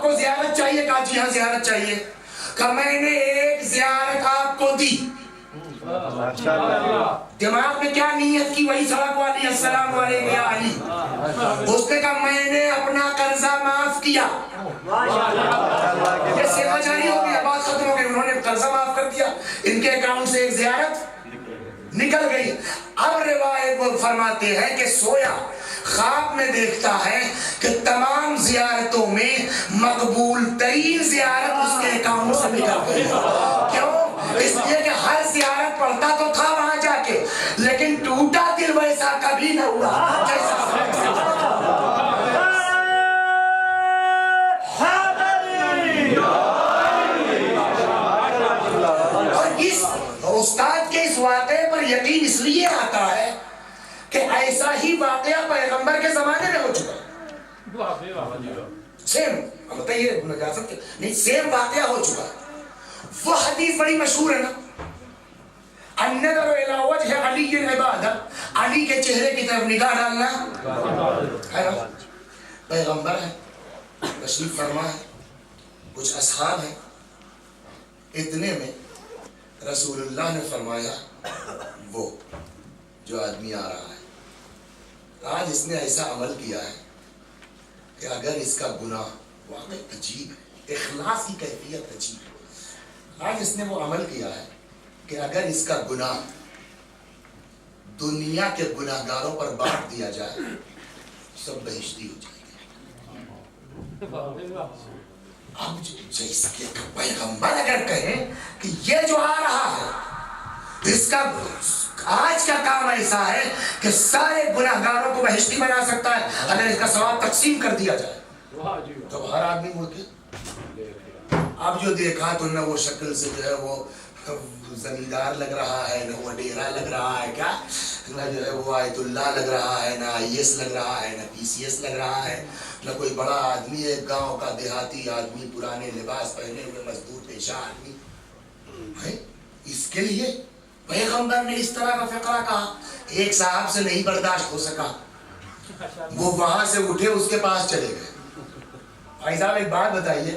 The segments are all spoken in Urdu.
کو زیارت چاہیے؟ کہا جی ہاں زیارت چاہیے. کہ میں نے ایک زیارت آپ کو دی. دماغ میں کیا نیت کی؟ وہی سڑک والی السلام علیکم یا علی. اس نے کہا میں نے اپنا قرضہ معاف کیا. یہ سیوا جاری ہو گیا، بات ختم ہو گئی. انہوں نے قرضہ معاف کر دیا، ان کے اکاؤنٹ سے ایک زیارت نکل گئی. اب روایت وہ فرماتے ہیں کہ سویا خواب میں دیکھتا ہے کہ تمام زیارتوں میں مقبول ترین زیارت اس کے اکاؤنٹ سے نکل گئی. کیوں؟ اس لیے کہ ہر زیارت پڑھتا تو تھا وہاں جا کے، لیکن ٹوٹا دل ویسا کبھی نہ ہوا جیسا. استاد کے اس واقعے پر یقین اس لیے آتا ہے کہ ایسا ہی واقعہ پیغمبر کے زمانے میں ہو چکا. سیم بتائیے نجاست کے نہیں، سیم واقعہ ہو چکا. وہ حدیث بڑی مشہور ہے نا، النظر الی وجہ علی عبادہ، علی کے چہرے کی طرف نگاہ ڈالنا ہے نا. پیغمبر ہے، تشریف فرما ہے، کچھ اصحاب ہیں. اتنے میں رسول اللہ نے فرمایا وہ جو آدمی آ رہا ہے آج اس نے ایسا عمل کیا ہے کہ اگر اس کا گناہ واقعی عجیب ہے، اخلاص کی کیفیت عجیب ہے. آج اس نے وہ عمل کیا ہے کہ اگر اس کا گناہ دنیا کے گناہ گاروں پر بانٹ دیا جائے سب بہشتی ہو جائے گی. اب جیسا کہ پیغمبر اگر کہیں کہ یہ جو آ رہا ہے اس کا آج کا کام ایسا ہے کہ سارے گناہ گاروں کو بہشتی بنا سکتا ہے اگر اس کا ثواب تقسیم کر دیا جائے تو ہر آدمی مڑ کے اب جو دیکھا تو نہ وہ شکل سے جو ہے وہ زمیندار لگ رہا ہے، نہ وہ ڈیرا لگ رہا ہے، کیا نہ جو ہے وہ آیت اللہ لگ رہا ہے، نہ آئی ایس لگ رہا ہے، نہ پی سی ایس لگ رہا ہے، نہ کوئی بڑا آدمی ہے، گاؤں کا دیہاتی آدمی، پرانے لباس پہنے ہوئے مزدور پیشہ آدمی ہے. اس کے لیے پیغمبر نے اس طرح کا فقرہ کہا. ایک صاحب سے نہیں برداشت ہو سکا، وہ وہاں سے اٹھے اس کے پاس چلے گئے. بھائی صاحب ایک بات بتائیے.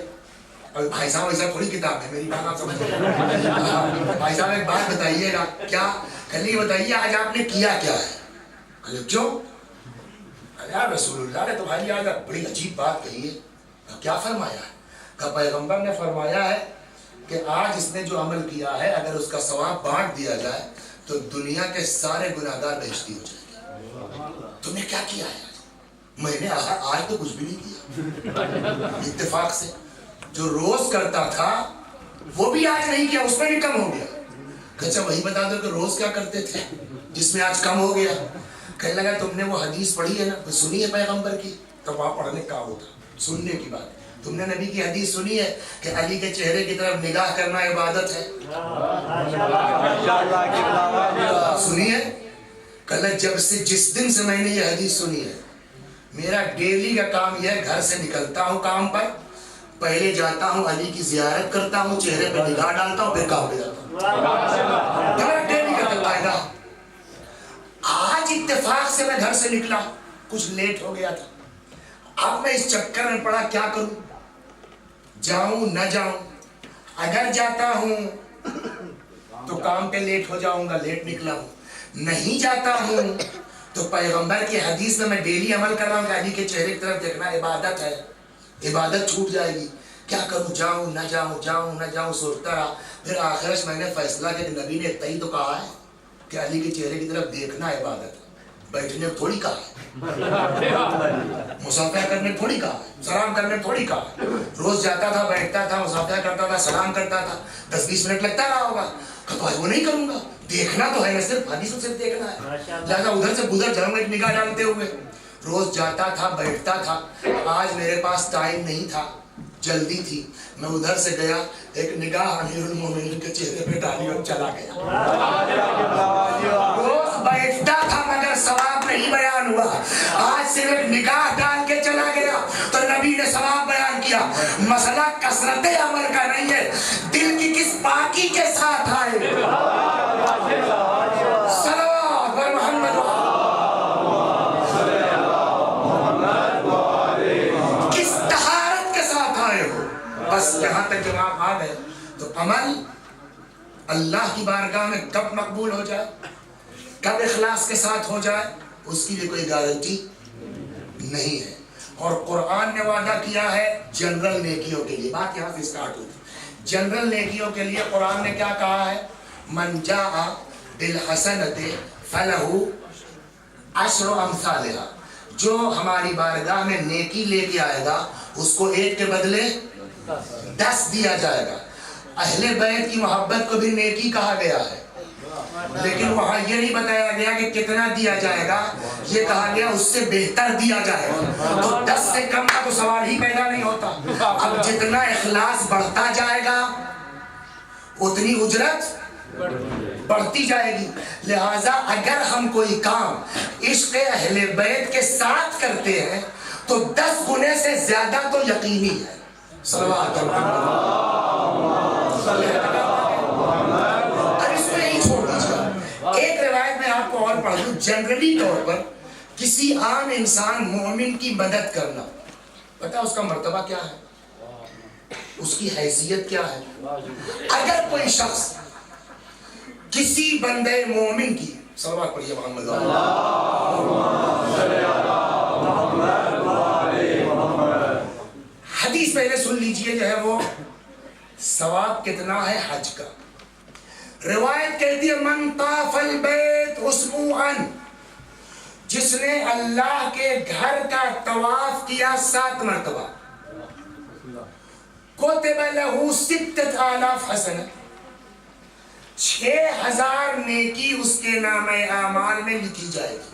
بھائی صاحب ایسا تھوڑی کتاب ہے، میری بات آپ سمجھ رہے. بھائی صاحب ایک بات بتائیے گا. کیا؟ کل بتائیے آج آپ نے کیا کیا ہے؟ کیوں؟ یار رسول اللہ نے تمہاری آج بڑی عجیب بات کہی ہے. کیا فرمایا ہے؟ کہ پیغمبر نے فرمایا ہے کہ آج اس نے جو عمل کیا ہے اگر اس کا ثواب بانٹ دیا جائے تو دنیا کے سارے گناہگار بہشتی ہو جائیں گے. تم نے کیا کیا ہے؟ میں نے آج تو کچھ بھی نہیں کیا. اتفاق سے جو روز کرتا تھا وہ بھی آج نہیں کیا، اس میں بھی کم ہو گیا. اچھا وہی بتا دو کہ روز کیا کرتے تھے جس میں آج کم ہو گیا. کہنے لگا تم نے وہ حدیث پڑھی ہے نا، سنی ہے پیغمبر کی؟ تو وہاں پڑھنے کا ہوتا سننے کی بات. تم نے نبی کی حدیث سنی ہے کہ علی کے چہرے کی طرف نگاہ کرنا عبادت ہے؟ سنی ہے؟ کل جب سے جس دن سے میں نے یہ حدیث سنی ہے میرا ڈیلی کا کام یہ ہے، گھر سے نکلتا ہوں کام پر، پہلے جاتا ہوں علی کی زیارت کرتا ہوں، چہرے پہ نگاہ ڈالتا ہوں، پھر کام پہ جاتا ہوں. میرا ڈیلی کا قاعدہ. آج اتفاق سے میں گھر سے نکلا، کچھ لیٹ ہو گیا تھا. اب میں اس چکر میں پڑا کیا کروں، جاؤں نہ جاؤں. اگر جاتا ہوں تو کام پہ لیٹ ہو جاؤں گا، لیٹ نکلا ہوں. نہیں جاتا ہوں تو پیغمبر کی حدیث میں ڈیلی عمل کر رہا ہوں کہ علی کے چہرے کی طرف دیکھنا عبادت ہے، عبادت چھوٹ جائے گی. کیا کروں، جاؤں نہ جاؤں، جاؤں نہ جاؤں، سوچتا رہا. پھر آخرش میں نے فیصلہ کیا کہ نبی نے اتنا تو کہا ہے کہ علی کے چہرے کی طرف دیکھنا عبادت ہے، بیٹھنے تھوڑی کہا ہے، مصافحہ کرنے تھوڑی کہا ہے، سلام کرنے تھوڑی کہا ہے. روز جاتا تھا، بیٹھتا تھا، مصافحہ کرتا تھا، سلام کرتا تھا، 10-20 منٹ لگتا رہا ہوگا. آج وہ نہیں کروں گا، دیکھنا تو ہے نا، صرف حدیث میں صرف دیکھنا ہے. لہٰذا ادھر سے گزر جاؤں گا ایک نگاہ ڈالتے ہوئے. روز جاتا تھا، بیٹھتا تھا. آج میرے پاس ٹائم نہیں تھا، جلدی تھی، میں ادھر سے گیا، ایک نگاہ امیر المومنین کے چہرے پہ ڈالی اور چلا گیا. روز بیٹھتا تھا مگر ثواب نہیں بیان ہوا، آج صرف ایک نگاہ ڈال کے چلا گیا تو نبی نے ثواب بیان کیا. مسئلہ کثرت عمل کا نہیں ہے، دل کی کس پاکی کے ساتھ آئے. صلوات بر محمد، کس طہارت کے ساتھ آئے. بس یہاں تک جب آپ آ گئے تو عمل اللہ کی بارگاہ میں کب مقبول ہو جائے، کب اخلاص کے ساتھ ہو جائے، اس کی بھی کوئی گارنٹی نہیں ہے۔ اور قرآن نے وعدہ کیا ہے جنرل نیکیوں کے لیے، بات یہاں سے اسٹارٹ ہوتی ہے۔ جنرل نیکیوں کے لیے قرآن نے کیا کہا ہے؟ من جاء بالحسنۃ فلہ عشر امثالھا، جو ہماری بارگاہ میں نیکی لے کے آئے گا اس کو ایک کے بدلے 10 دیا جائے گا۔ اہل بیت کی محبت کو بھی نیکی کہا گیا ہے، لیکن وہاں یہ نہیں بتایا گیا کہ کتنا دیا جائے گا، یہ کہا گیا اس سے بہتر دیا جائے گا۔ تو 10 سے کم کا تو سوال ہی پیدا نہیں ہوتا۔ اب جتنا اخلاص بڑھتا جائے گا اتنی اجرت بڑھتی جائے گی۔ لہٰذا اگر ہم کوئی کام عشق اہل بیت کے ساتھ کرتے ہیں تو 10 گنے سے زیادہ تو یقینی ہے۔ صلوات اب اس کو یہی چھوڑ دیجیے۔ ایک روایت میں آپ کو اور پڑھ دوں، جنرلی طور پر کسی عام انسان مومن کی مدد کرنا، پتہ اس کا مرتبہ کیا ہے، اس کی حیثیت کیا ہے؟ اگر کوئی شخص کسی بندے مومن کی، صلوات پڑھیے محمد، حدیث پہلے سن لیجئے جو ہے وہ ثواب کتنا ہے حج کا۔ روایت کہتی ہے من طاف البیت اسبوعا، جس نے اللہ کے گھر کا طواف کیا 7 مرتبہ، کتب لہ 6000 حسنہ، 6000 نیکی اس کے نام اعمال میں لکھی جائے گی۔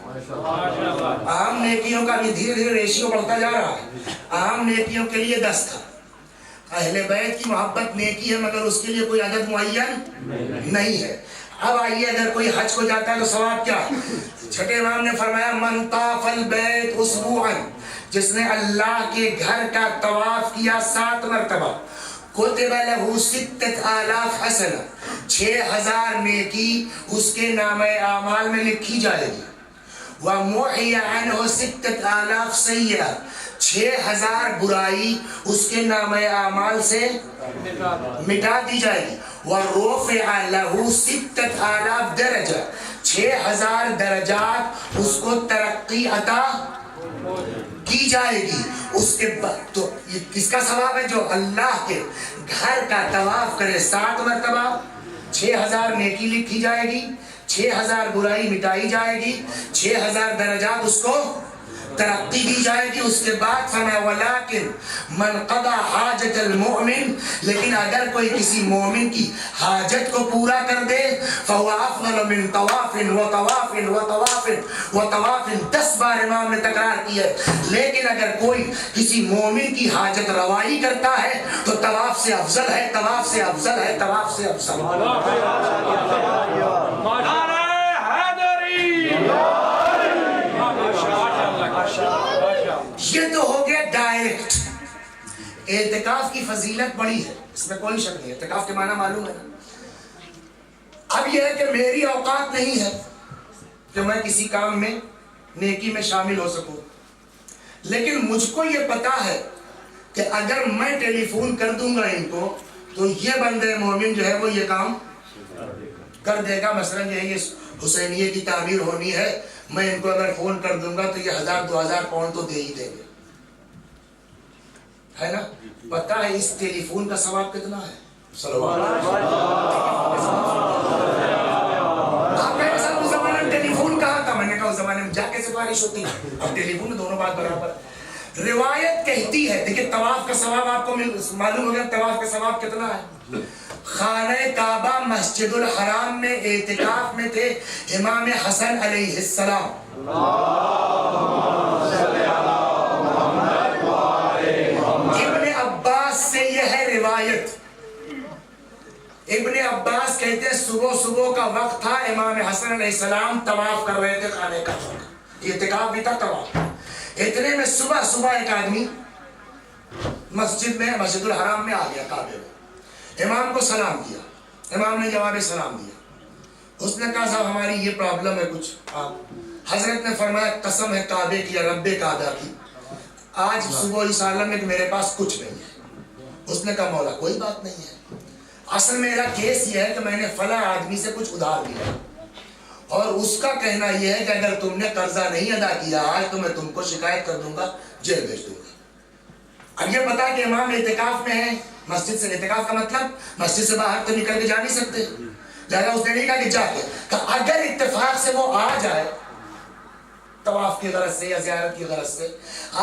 عام نیکیوں کا بھی دھیرے دھیرے ریشیو بڑھتا جا رہا ہے۔ عام نیکیوں کے لیے 10 تھا، اہل بیت کی محبت نیکی ہے مگر اس کے لیے کوئی عدد معین نہیں ہے۔ اب آئیے اگر کوئی حج کو جاتا ہے تو ثواب کیا؟ چھٹے امام نے فرمایا من طاف البیت اسبوعا، جس نے اللہ کے گھر کا طواف کیا 7 مرتبہ، کتب لہ 6000 حسنہ، 6000 نیکی اس کے نام اعمال میں لکھی جائے گی۔ وَمُحِيَ عَنْهُ 6000 سیئہ، 6000 برائی اس کے نام اعمال سے مٹا دی جائے گی۔ وَرُفِعَ لَهُ 6000 درجہ، 6000 درجات اس کو ترقی عطا کی جائے گی۔ اس کے بعد تو یہ کس کا ثواب ہے؟ جو اللہ کے گھر کا طواف کرے 7 مرتبہ، 6000 نیکی لکھی جائے گی، 6000 برائی مٹائی جائے گی، 6000 درجات اس کو ترقی دی جائے گی۔ اس کے بعد فرمایا ولیکن من قضى حاجت المؤمن، لیکن اگر کوئی کسی مومن کی حاجت کو پورا کر دے فهو افضل من طواف وطواف وطواف وطواف، 10 بار امام نے تکرار کی ہے۔ لیکن اگر کوئی کسی مومن کی حاجت روائی کرتا ہے تو طواف سے افضل ہے، طواف سے افضل ہے، طواف سے افضل یہ تو ہو گیا ڈائریکٹ۔ اعتکاف کی فضیلت بڑی ہے، اس میں کوئی شک نہیں۔ اعتکاف کے معنی معلوم ہے۔ اب یہ ہے کہ میری اوقات نہیں ہے کہ میں کسی کام میں نیکی میں شامل ہو سکوں، لیکن مجھ کو یہ پتا ہے کہ اگر میں ٹیلی فون کر دوں گا ان کو تو یہ بندے مومن جو ہے وہ یہ کام کر دے گا۔ مثلا یہ حسینیے کی تعمیر ہونی ہے، میں ان کو اگر فون کر دوں گا تو یہ 1000-2000 پاؤنڈ تو دے ہی دیں گے، ہے نا؟ پتہ ہے اس ٹیلی فون کا ثواب کتنا ہے؟ صلوات آپ کہے سر اس زمانے میں ٹیلی فون کہاں تھا؟ میں نے کہا اس زمانے میں جا کے سفارش ہوتی ہے، اب ٹیلی فون دونوں بات برابر۔ روایت کہتی ہے، دیکھیں طواف کا ثواب آپ کو معلوم ہو گیا، طواف کا ثواب کتنا ہے؟ خانہ کعبہ مسجد الحرام میں اعتکاف میں تھے امام حسن علیہ السلام۔ ابن عباس سے یہ ہے روایت، ابن عباس کہتے ہیں صبح صبح کا وقت تھا، امام حسن علیہ السلام طواف کر رہے تھے خانہ کعبہ، اعتکاف بھی تھا طواف۔ اتنے میں صبح صبح ایک آدمی مسجد میں مسجد الحرام میں آ گیا، کعبے میں، امام کو سلام کیا، امام نے جواب سلام دیا۔ اس نے کہا صاحب ہماری یہ پرابلم ہے کچھ، حضرت نے فرمایا قسم ہے کعبے کی یا رب کعبہ کی، آج صبح اس عالم میں کہ میرے پاس کچھ نہیں ہے، اس نے کہا مولا کوئی بات نہیں ہے، اصل میرا کیس یہ ہے کہ میں نے فلاں آدمی سے کچھ ادھار لیا اور اس کا کہنا یہ ہے کہ اگر تم نے قرضہ نہیں ادا کیا آج تو میں تم کو شکایت کر دوں گا، جیل بھیج دوں گا۔ اب یہ پتا کہ امام اعتکاف میں ہے، مسجد سے اعتکاف کا مطلب مسجد سے باہر تو نکل کے جا نہیں سکتے، لہذا اس نے نہیں کہا کہ جا کے، کہ اگر اتفاق سے وہ آ جائے طواف کی غرض سے یا زیارت کی غرض سے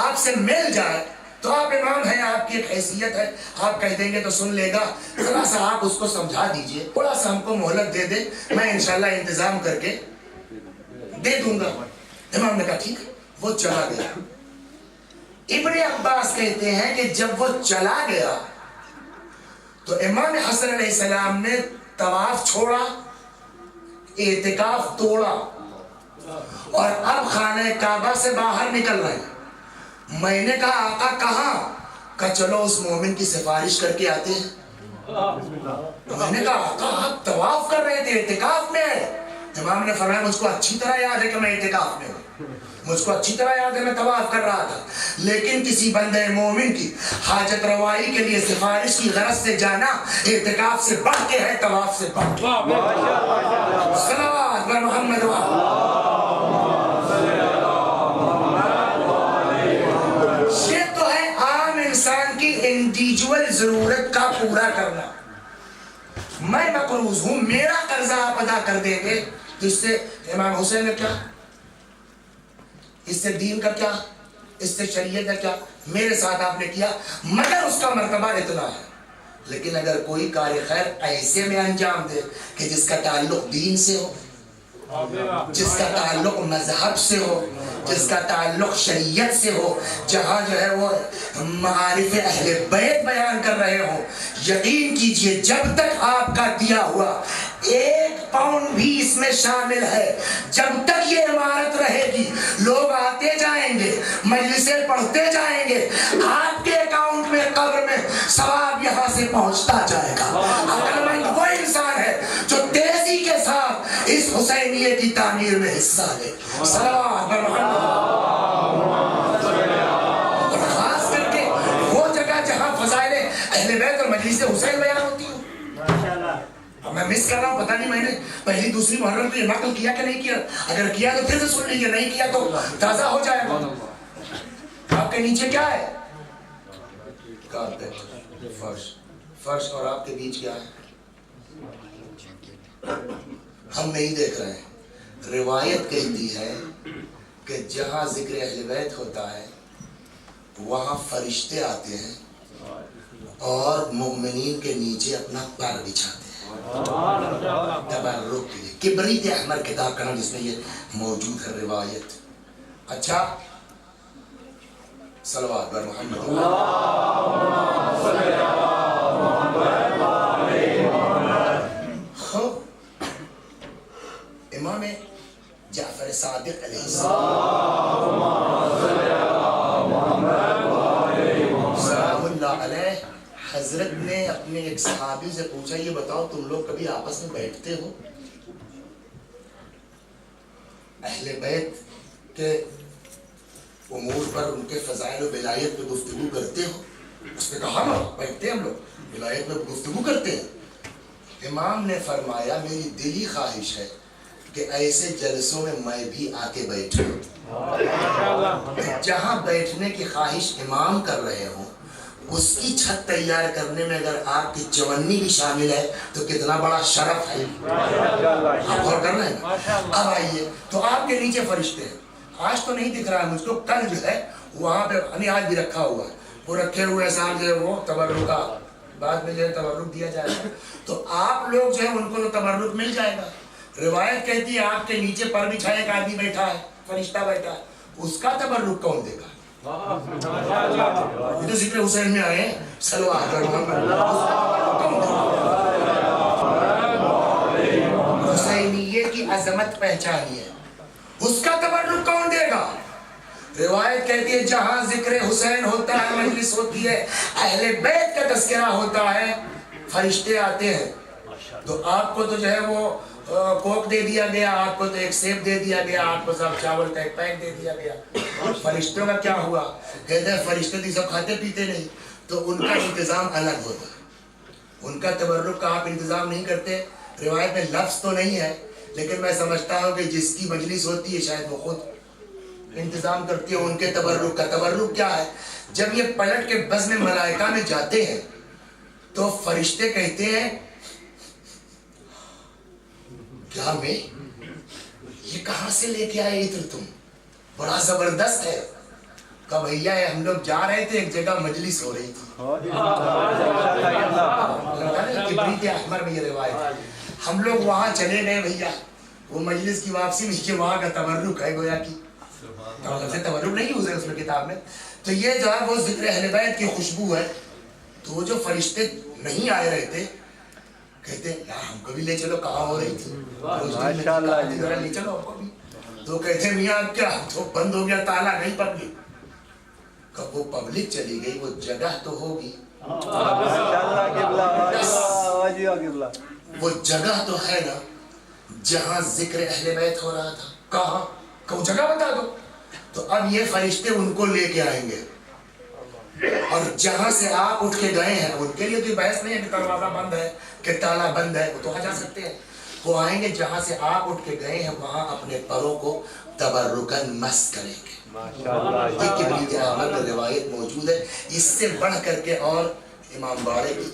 آپ سے مل جائے تو آپ امام ہیں، آپ کی ایک حیثیت ہے، آپ کہہ دیں گے تو سن لے گا، ذرا سا آپ اس کو سمجھا دیجئے، تھوڑا سا ہم کو مہلت دے دیں، میں انشاءاللہ انتظام کر کے دے دوں گا۔ امام نے کہا ٹھیک ہے، وہ چلا گیا۔ ابن عباس کہتے ہیں کہ جب وہ چلا گیا تو امام حسن علیہ السلام نے طواف چھوڑا، اعتکاف توڑا اور اب خانہ کعبہ سے باہر نکل رہے ہیں۔ میں نے کہا آقا کہاں؟ کہا چلو اس مومن کی سفارش کر کے آتے ہیں۔ میں نے کہا آقا آپ طواف کر رہے تھے، اعتکاف میں ہے۔ امام نے فرمایا مجھ کو اچھی طرح یاد ہے کہ میں اعتکاف میں ہوں، مجھ کو اچھی طرح یاد ہے میں طواف کر رہا تھا، لیکن کسی بندے مومن کی حاجت روائی کے لیے سفارش کی غرض سے جانا اعتکاف سے بڑھ کے ہے، طواف سے بڑھ کے۔ صلوات بر محمد یہ تو ہے عام انسان کی انڈیویجول ضرورت کا پورا کرنا۔ میں مقروض ہوں، میرا قرضہ آپ ادا کر دیں گے تو اس سے امام حسین نے کیا، اس سے دین کا کیا، اس سے شریعت کا کیا، میرے ساتھ آپ نے کیا، مگر اس کا مرتبہ اتنا ہے۔ لیکن اگر کوئی کار خیر ایسے میں انجام دے کہ جس کا تعلق دین سے ہو، جس کا تعلق مذہب سے ہو، جس کا تعلق شریعت سے ہو، جہاں جو ہے وہ معارف اہل بیت بیان کر رہے ہوں، یقین کیجئے جب تک آپ کا دیا ہوا 1 پاؤنڈ بھی اس میں شامل ہے، جب تک یہ عمارت رہے گی، لوگ آتے جائیں گے، مجلسیں پڑھتے جائیں گے، آپ کے اکاؤنٹ میں قبر میں ثواب یہاں سے پہنچتا جائے گا۔ عقل مند وہ انسان ہے جو تیزی کے ساتھ اس حسینیے کی تعمیر میں حصہ لے۔ صلوات بر محمد۔ اور خاص کر کے وہ جگہ جہاں فضائل اہل بیت اور مجلس حسین بیان ہوتی ہوں۔ اب میں مس کر رہا ہوں، پتہ نہیں میں نے پہلی دوسری محرم کو یہ نقل کیا کہ نہیں کیا، اگر کیا تو پھر سے سن لیجیے، نہیں کیا تو تازہ ہو جائے گا۔ آپ کے نیچے کیا ہے؟ کارپیٹ، فرش اور آپ کے بیچ کیا ہے؟ ہم نہیں دیکھ رہے ہیں۔ روایت کہتی ہے کہ جہاں ذکر اہل بیت ہوتا ہے وہاں فرشتے آتے ہیں اور مومنین کے نیچے اپنا پیر بچھاتے ہیں تبرک کے لیے۔ کبریت احمر کتاب کا نام جس میں یہ موجود ہے روایت۔ اچھا صلوات بر محمد۔ امام جعفر صادق علیہ السلام اللہ علیہ حضرت نے اپنے ایک صحابی سے پوچھا یہ بتاؤ تم لوگ کبھی آپس میں بیٹھتے ہو، اہل بیت کے امور پر، ان کے فضائل و ولایت پہ گفتگو کرتے ہو؟ اس نے کہا ہاں بیٹھتے ہیں ہم لوگ، ولایت میں گفتگو کرتے ہیں۔ امام نے فرمایا میری دلی خواہش ہے کہ ایسے جلسوں میں بھی آ کے بیٹھوں، جہاں بیٹھنے کی خواہش امام کر رہے ہوں اس کی چھت تیار کرنے میں اگر آپ کی چونی بھی شامل ہے تو کتنا بڑا شرف ہے۔ آپ غور کر رہے ہیں؟ اب آئیے تو آپ کے نیچے فرشتے ہیں، آج تو نہیں دکھ رہا ہے مجھ کو، کل جو ہے وہاں پہ ہمیں آج بھی رکھا ہوا ہے، وہ رکھے ہوئے صاحب جو ہے وہ تبرک کا بعد میں جو ہے تبرک دیا جائے گا، تو آپ لوگ جو ہے ان کو تو تبرک مل جائے گا۔ روایت کہتی ہے آپ کے نیچے پر بچھائے ایک آدمی بیٹھا ہے، فرشتہ بیٹھا ہے، اس کا تبرک کون دے گا؟ یہ تو ذکر حسین میں آئے ہیں، صلوات بر محمد۔ حسینیے کی عظمت پہچانیے، اس کا تبرک کون دے گا؟ روایت کہتی ہے جہاں ذکر حسین ہوتا ہے، مجلس ہوتی ہے، اہل بیت کا تذکرہ ہوتا ہے، فرشتے آتے ہیں، تو آپ کو تو جو ہے وہ کوک دے دیا گیا، آپ کو تو ایک سیب دے دیا گیا، آپ کو سب چاول کا ایک پیک دے دیا گیا۔ فرشتوں کا کیا ہوا؟ کہتے ہیں فرشتے تو سب کھاتے پیتے نہیں، تو ان کا انتظام الگ ہوتا ہے. ان کا تبرک کا آپ انتظام نہیں کرتے. روایت میں لفظ تو نہیں ہے لیکن میں سمجھتا ہوں کہ جس کی مجلس ہوتی ہے شاید وہ خود انتظام کرتی ہے ان کے تبرک کا. تبرک کیا ہے؟ جب یہ پلٹ کے بزم ملائکہ میں جاتے ہیں تو فرشتے کہتے ہیں کیا میں یہ کہاں سے لے کے آئے عطر؟ تم بڑا زبردست ہے. کہا بھیا ہم لوگ جا رہے تھے ایک جگہ مجلس ہو رہی تھی. کبریت احمر میں یہ روایت ہے. ہم لوگ وہاں چلے گئے بھیا. وہ مجلس کی واپسی میں کہ وہاں کا تبرک ہے گویا کی تبرک نہیں یوز ہے اس میں کتاب میں. تو یہ جو ہے وہ ذکر اہل بیت کی خوشبو ہے. تو وہ جو فرشتے نہیں آئے رہے تھے کہتے یار ہم کو بھی لے چلو. کہاں ہو رہی تھی؟ لے چلو ہم کو بھی. تو کہتے میاں کیا تو بند ہو گیا تالا نہیں پبلک. کب وہ پبلک چلی گئی وہ جگہ تو ہوگی. وہ جگہ تو ہے نا جہاں ذکر اہل بیت ہو رہا تھا. کہاں کہ جگہ بتا دو. تو اب یہ فرشتے ان کو لے کے آئیں گے اور جہاں سے آپ اٹھ کے گئے ہیں ان کے لیے تو بحث نہیں ہے کہ دروازہ بند ہے کہ تالا بند ہے. وہ تو آ جا سکتے ہیں. وہ آئیں گے جہاں سے آپ اٹھ کے گئے ہیں وہاں اپنے پروں کو تبرکن مس کریں گے. یہ کبریت احمد میں روایت موجود ہے. اس سے بڑھ کر کے اور امام باڑے کی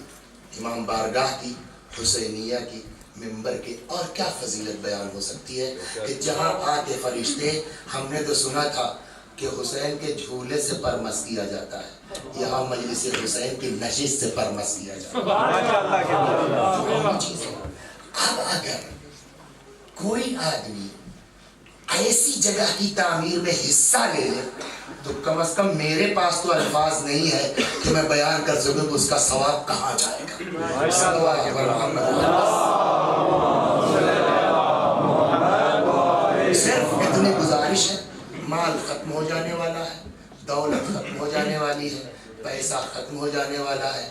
امام بارگاہ کی حسینیہ کی ممبر کی اور کیا فضیلت بیان ہو سکتی ہے کہ جہاں آ کے فرشتے ہم نے تو سنا تھا کہ حسین کے جھولے سے پرمس کیا جاتا ہے. یہاں مجلس حسین کی نشست سے پرمس کیا جاتا ہے. اب اگر کوئی آدمی ایسی جگہ کی تعمیر میں حصہ لے لے تو کم از کم میرے پاس تو الفاظ نہیں ہے کہ میں بیان کر سکوں کہ اس کا ثواب کہاں جائے گا. صرف اتنی گزارش ہے. مال ختم ہو جانے والا ہے, دولت ختم ہو جانے والی ہے, پیسہ ختم ہو جانے والا ہے,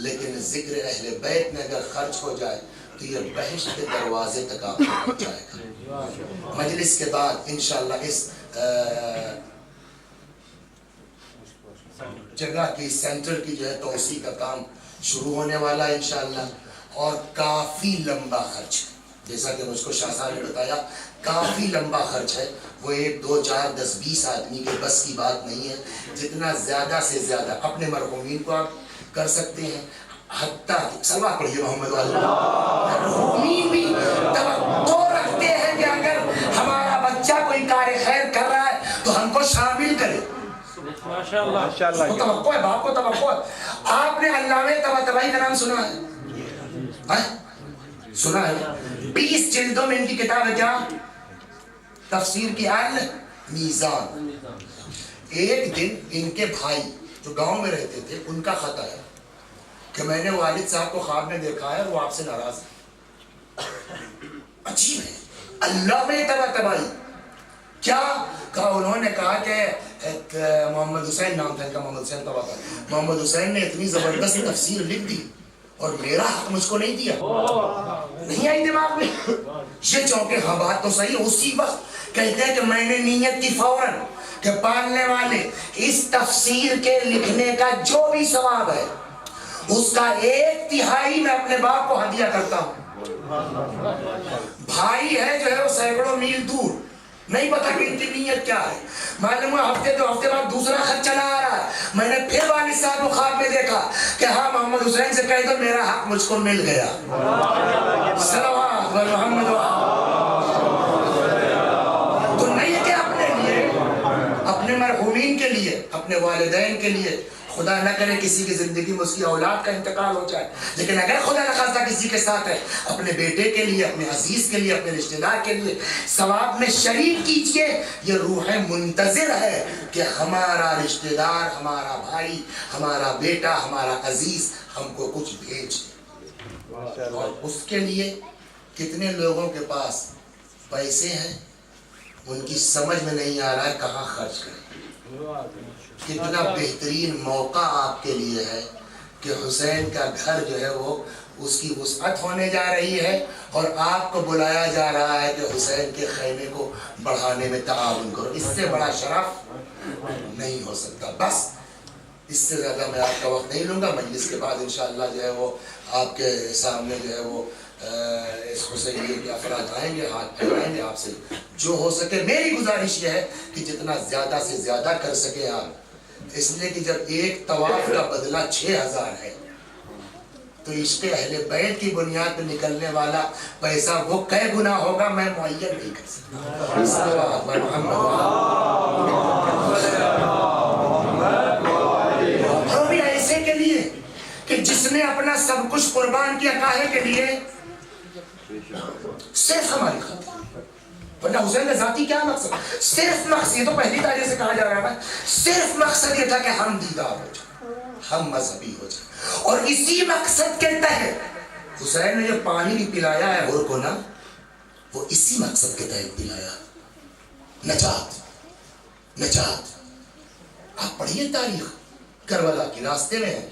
لیکن ذکر اہل بیت میں اگر خرچ ہو جائے تو یہ بہشت کے دروازے تک آپ کو پہنچائے گا. مجلس کے بعد انشاءاللہ اس جگہ کی سینٹر کی جو ہے توسیع کا کام شروع ہونے والا ہے انشاءاللہ, اور کافی لمبا خرچ ہے. جیسا کہ مجھ کو شاہ صاحب نے بتایا کافی لمبا خرچ ہے. وہ 1 2 4 10 20 آدمی کے بس کی بات نہیں ہے. جتنا زیادہ سے زیادہ اپنے مرحومین کو آپ کر سکتے ہیں, حتیٰ صلوات پڑھیے محمد والے. مرحومین بھی توقع رکھتے ہیں کہ اگر ہمارا بچہ کوئی کار خیر کر رہا ہے تو ہم کو شامل کرے. ماشاءاللہ توقع ہے, باپ کو توقع ہے. آپ نے علامہ طباطبائی کا نام سنا ہے؟ سنا ہے. 20 جلدوں میں ان کی کتاب ہے کیا؟ تفسیر کی المیزان. ایک دن ان کے بھائی جو گاؤں میں رہتے تھے ان کا خط آیا کہ میں نے والد صاحب کو خواب میں دیکھا ہے وہ آپ سے ناراض ہے. عجیب ہے. اللہ میں طباطبائی کیا کہا؟ انہوں نے کہا کہ محمد حسین نام تھا ان کا, محمد حسین طباطبائی. محمد حسین نے اتنی زبردست تفسیر لکھ دی اور میرا حق مجھ کو نہیں دیا. نہیں آئی دماغ میں یہ چونکہ ہاں بات تو صحیح. اسی وقت کہتے ہیں کہ میں نے نیت کی فوراً کہ پالنے والے اس تفسیر کے لکھنے کا جو بھی ثواب ہے اس کا 1/3 میں اپنے باپ کو ہدیہ کرتا ہوں. بھائی ہے جو ہے وہ سینکڑوں میل دور, نہیں پتا کہ ان کی نیت کیا ہے. معلوم ہوا ہفتے بعد دوسرا خط چلا آ رہا ہے. میں نے پھر والد صاحب کو خواب میں دیکھا کہ ہاں محمد حسین سے کہہ دو میرا حق مجھ کو مل گیا. صلوات محمد. تو نہیں کہ اپنے لیے, اپنے مرحومین کے لیے, اپنے والدین کے لیے, خدا نہ کرے کسی کی زندگی میں اس کی اولاد کا انتقال ہو جائے, لیکن اگر خدا نخواستہ کسی کے ساتھ ہے اپنے بیٹے کے لیے, اپنے عزیز کے لیے, اپنے رشتہ دار کے لیے ثواب میں شریک کیجئے. یہ روح منتظر ہے کہ ہمارا رشتہ دار, ہمارا بھائی, ہمارا بیٹا, ہمارا عزیز ہم کو کچھ بھیج. اور اس کے لیے کتنے لوگوں کے پاس پیسے ہیں ان کی سمجھ میں نہیں آ رہا ہے کہاں خرچ کریں. کتنا بہترین موقع آپ کے لیے ہے کہ حسین کا گھر جو ہے وہ اس کی وسعت ہونے جا رہی ہے اور آپ کو بلایا جا رہا ہے کہ حسین کے خیمے کو بڑھانے میں تعاون کرو. اس سے بڑا شرف نہیں ہو سکتا. بس اس سے زیادہ میں آپ کا وقت نہیں لوں گا. مجلس کے بعد انشاءاللہ جو ہے وہ آپ کے سامنے جو ہے وہ اس حسینیے کے افراد آئیں گے, ہاتھ پھیلائیں گے. آپ سے جو ہو سکے میری گزارش یہ ہے کہ جتنا زیادہ سے زیادہ کر سکے آپ, اس لیے کہ جب ایک طواف کا بدلہ 6000 ہے تو عشق اہل بیت کی بنیاد پہ نکلنے والا پیسہ وہ کئے گنا ہوگا میں معین نہیں کر سکتا. اور بھی ایسے کے لیے کہ جس نے اپنا سب کچھ قربان کیا کاہے کے لیے, صرف ہماری خاطر. ورنہ حسین کا ذاتی کیا مقصد, صرف مقصد, یہ تو پہلی تاریخ سے کہا جا رہا ہے, صرف مقصد یہ تھا کہ ہم دیدار ہو جائیں, ہم مذہبی ہو جائیں. اور اسی مقصد کے تحت حسین نے جو پانی بھی پلایا ہے حر کو نا, وہ اسی مقصد کے تحت پلایا. نجات, نجات. آپ پڑھیے تاریخ, کربلا کی راستے میں ہے,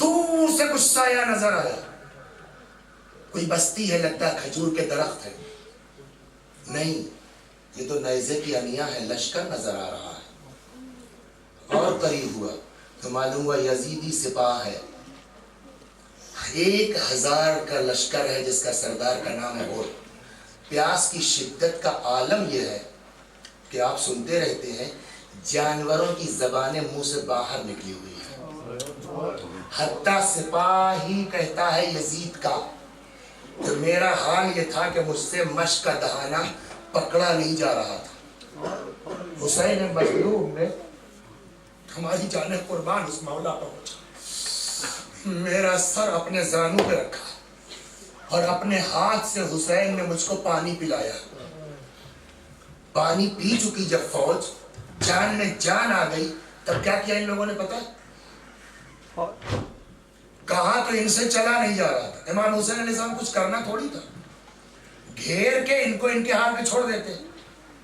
دور سے کچھ سایہ نظر آیا, کوئی بستی ہے, لگتا ہے کھجور کے درخت ہے. نہیں, یہ تو نیزے کی انیا ہے, لشکر نظر آ رہا ہے. اور قریب ہوا تو معلوم ہوا یزیدی سپاہ ہے, 1000 کا لشکر ہے جس کا سردار کا نام ہے غور. پیاس کی شدت کا عالم یہ ہے کہ آپ سنتے رہتے ہیں جانوروں کی زبانیں منہ سے باہر نکلی ہوئی ہیں. حتیٰ سپاہی کہتا ہے یزید کا تو میرا حال یہ تھا کہ مجھ سے مشق کا دہانا پکڑا نہیں جا رہا تھا. حسین مظلوم نے ہماری جانیں قربان اس مولا پر پہنچا, میرا سر اپنے زانوں پہ رکھا اور اپنے ہاتھ سے حسین نے مجھ کو پانی پلایا. پانی پی چکی جب فوج جان میں جان آ گئی تب کیا کیا ان لوگوں نے پتا, کہا تو ان سے چلا نہیں جا رہا تھا. امام حسین علیہ السلام کچھ کرنا تھوڑی تھا, گھیر کے ان کو ان کے ہاتھ میں چھوڑ دیتے.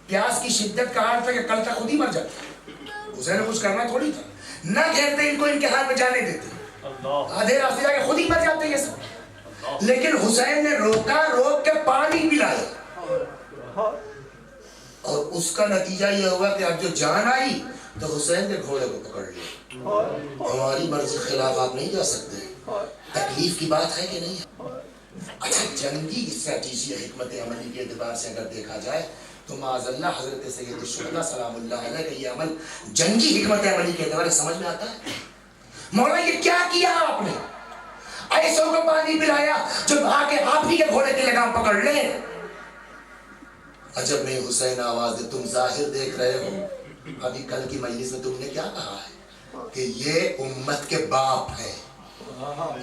پیاس کی شدت کا حال تھا کہ کل تک خود ہی مر جاتے. حسین نے کچھ کرنا تھوڑی تھا, نہ گھیرتے ان کو ان کے ہاتھ میں جانے دیتے, آدھے راستے جا کے خود ہی مر جاتے یہ سب. لیکن حسین نے روکا, روک کے پانی پلایا اور اس کا نتیجہ یہ ہوا کہ اب جو جان آئی تو حسین نے گھوڑے کو پکڑ لیا. ہماری مرضی خلاف آپ نہیں جا سکتے, تکلیف کی بات ہے کہ نہیں. اچھا, جنگی اسٹریٹجی حکمت عملی کے اعتبار سے اگر دیکھا جائے تو معاذ اللہ حضرت سید الشہداء سلام اللہ علیہ کا یہ عمل جنگی حکمت عملی کے اعتبار سے سمجھ میں آتا ہے. مولا یہ کیا کیا آپ نے, ایسوں کو پانی پلایا جو آ کے آپ ہی کے گھوڑے کی لگام پکڑ لیں. عجب نہیں حسین آواز دے, تم ظاہر دیکھ رہے ہو, ابھی کل کی مجلس میں تم نے کیا کہا ہے کہ یہ امت کے باپ ہے,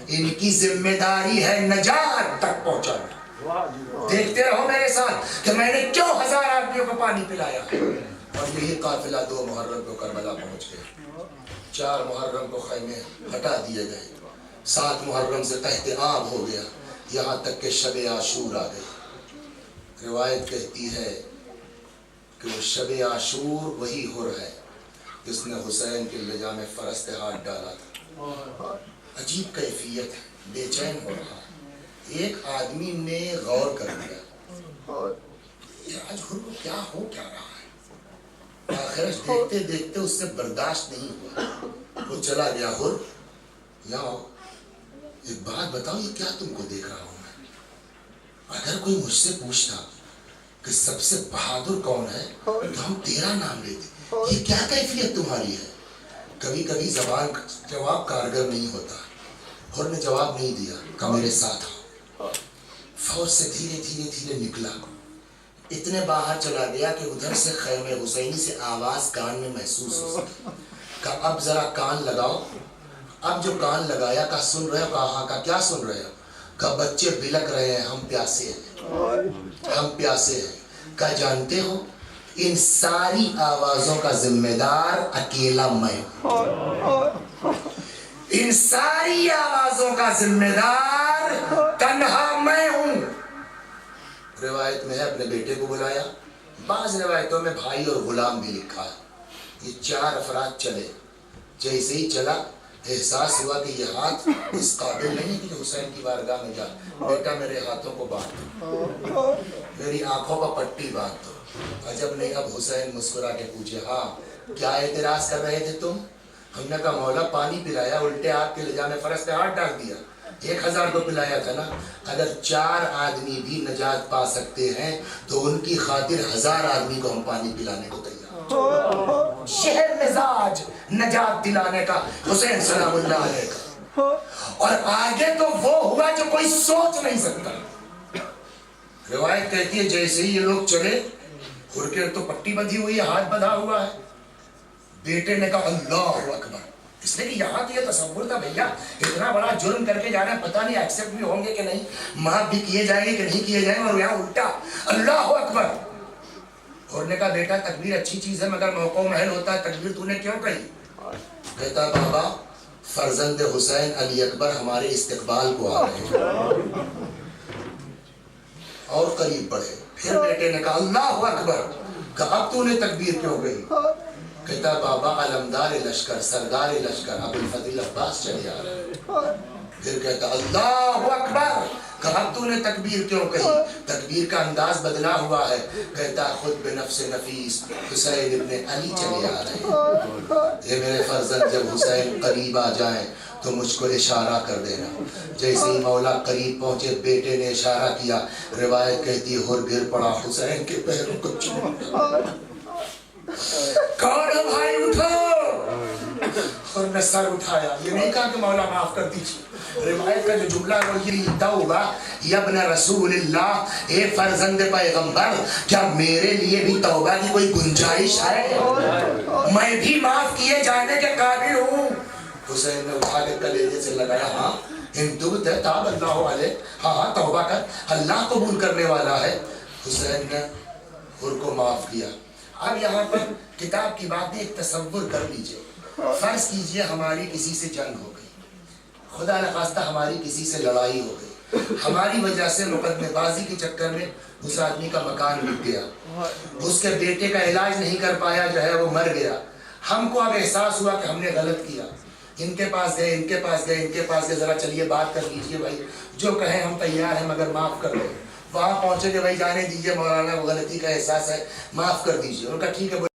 ان کی ذمہ داری ہے نجات تک پہنچانا. دیکھتے رہو میرے ساتھ کہ میں نے کیوں 1000 آدمیوں کو پانی پلایا. اور یہی قافلہ 2 محرم کو کربلا پہنچ گئے, 4 محرم کو خیمے ہٹا دیے گئے, 7 محرم سے تحت عام ہو گیا, یہاں تک کہ شب عاشور آ گئی. روایت کہتی ہے کہ وہ شب عاشور وہی حر ہے جس نے حسین کے لجام فرس پہ ہاتھ ڈالا تھا. عجیب کیفیت ہے, بے چین ہو رہا ہے. ایک آدمی نے غور کر دیا یہ آج حر کو کیا ہو کیا رہا ہے. آخر دیکھتے دیکھتے اس سے برداشت نہیں ہوا, وہ چلا گیا. حر یہاں ایک بات بتاؤ, یہ کیا تم کو دیکھ رہا ہوں میں, اگر کوئی مجھ سے پوچھتا کہ سب سے بہادر کون ہے تو ہم تیرا نام لیتے. یہ کیا کیفیت تمہاری ہے. کبھی کبھی زبان جواب کارگر نہیں ہوتا. حر نے جواب نہیں دیا, کہ میرے ساتھ آؤ. فوج سے دھیرے دھیرے دھیرے نکلا, اتنے باہر چلا گیا کہ ادھر سے خیمے حسینی سے آواز کان میں محسوس ہو سکی. کہا اب ذرا کان لگاؤ. اب جو کان لگایا, کہا سن رہے ہو, کہا ہاں. کہا کیا سن رہے ہو, کہا بچے بلک رہے ہیں, ہم پیاسے ہیں, ہم پیاسے ہیں. کہا جانتے ہو ان ساری آوازوں کا ذمہ دار اکیلا میں ہوں, ان ساری آوازوں کا ذمہ دار تنہا میں ہوں. روایت میں ہے اپنے بیٹے کو بلایا, بعض روایتوں میں بھائی اور غلام بھی لکھا ہے. یہ 4 افراد چلے, جیسے ہی چلا احساس ہوا کہ یہ ہاتھ اس قابل نہیں کہ حسین کی بارگاہ میں جا. بیٹا میرے ہاتھوں کو باندھ دو, میری آنکھوں پر پٹی باندھ دو. عجب نہیں, اب حسین مسکرا کے پوچھے, ہاں کیا اعتراض کر رہے تھے تم. ہم نے کہا مولا پانی پلایا, الٹے آپ کے لجام فرض پہ ہاتھ ڈال دیا, 1000 کو پلایا تھا نا, اگر 4 آدمی بھی نجات پا سکتے ہیں تو ان کی خاطر 1000 آدمی کو ہم پانی پلانے کو تیار. شہر مزاج نجات دلانے کا حسین سلام اللہ علیہ کا. اور آگے تو وہ ہوا جو کوئی سوچ نہیں سکتا. روایت کہتی ہے جیسے ہی یہ لوگ چلے, خرکے تو پٹی بندھی ہوئی ہے, ہاتھ بندھا ہوا ہے, بیٹے نے کہا اللہ اکبر. اس نے کہ یہاں تو یہ تصور تھا بھیا اتنا بڑا جرم کر کے جانا ہے, پتہ نہیں ایکسپٹ بھی ہوں گے کہ نہیں, معاف بھی کیے جائیں گے کہ نہیں کیے جائیں گے, اور یہاں الٹا اللہ اکبر. اور نے کہا بیٹا تکبیر اچھی چیز ہے مگر موقع محل ہوتا ہے, تکبیر تو نے کیوں کہی؟ کہتا بابا فرزند حسین علی اکبر ہمارے استقبال کو آ رہے ہیں. اور قریب بڑھے, پھر بیٹے نے کہا اللہ اکبر. کہا اب تو نے تکبیر کیوں کہی؟ کہتا بابا علمدار لشکر سردار لشکر ابو الفضل عباس چلے آ رہے ہیں. پھر کہتا اللہ اکبر. کہا اب تو نے تکبیر کیوں کہی؟ تکبیر کا انداز بدلا ہوا ہے. کہتا خود بنفس نفیس حسین ابن علی چلے آ رہے ہیں. یہ میرے فرزند جب حسین قریب آ جائیں تو مجھ کو اشارہ کر دینا. جیسے ہی مولا قریب پہنچے بیٹے نے اشارہ کیا, روایت کہتی ہے اور گر پڑا حسین کے پیروں کو چوما. کون ہے بھائی اٹھو, اور نے سر اٹھایا. یہ نہیں کہا کہ مولا معاف کر دیجیے. روایت کا جو جملہ ہے وہ یہ توبہ یابن رسول اللہ, اے فرزند پیغمبر کیا میرے لیے بھی توبہ کی کوئی گنجائش ہے؟ میں بھی معاف کیے جانے کے قابل ہوں. حسین نے اٹھا کے کلیجے سے لگایا, ہاں ہندوت ہے تاب اللہ علیہ, ہاں توبہ کر, اللہ قبول کرنے والا ہے. حسین نے ان کو معاف کیا. اب یہاں پر کتاب کی بات ایک تصور کر لیجئے. فرض کیجئے ہماری کسی سے جنگ ہو گئی, خدا نخواستہ ہماری کسی سے لڑائی ہو گئی, ہماری وجہ سے مقدمے بازی کے چکر میں اس آدمی کا مکان بک گیا, اس کے بیٹے کا علاج نہیں کر پایا, جو ہے وہ مر گیا. ہم کو اب احساس ہوا کہ ہم نے غلط کیا. ان کے پاس گئے, ان کے پاس گئے, ان کے پاس گئے, ذرا چلیے بات کر لیجئے بھائی, جو کہیں ہم تیار ہیں مگر معاف کر دیں. وہاں پہنچے کہ بھائی جانے دیجئے مولانا, وہ غلطی کا احساس ہے, معاف کر دیجئے. ان کا ٹھیک ہے.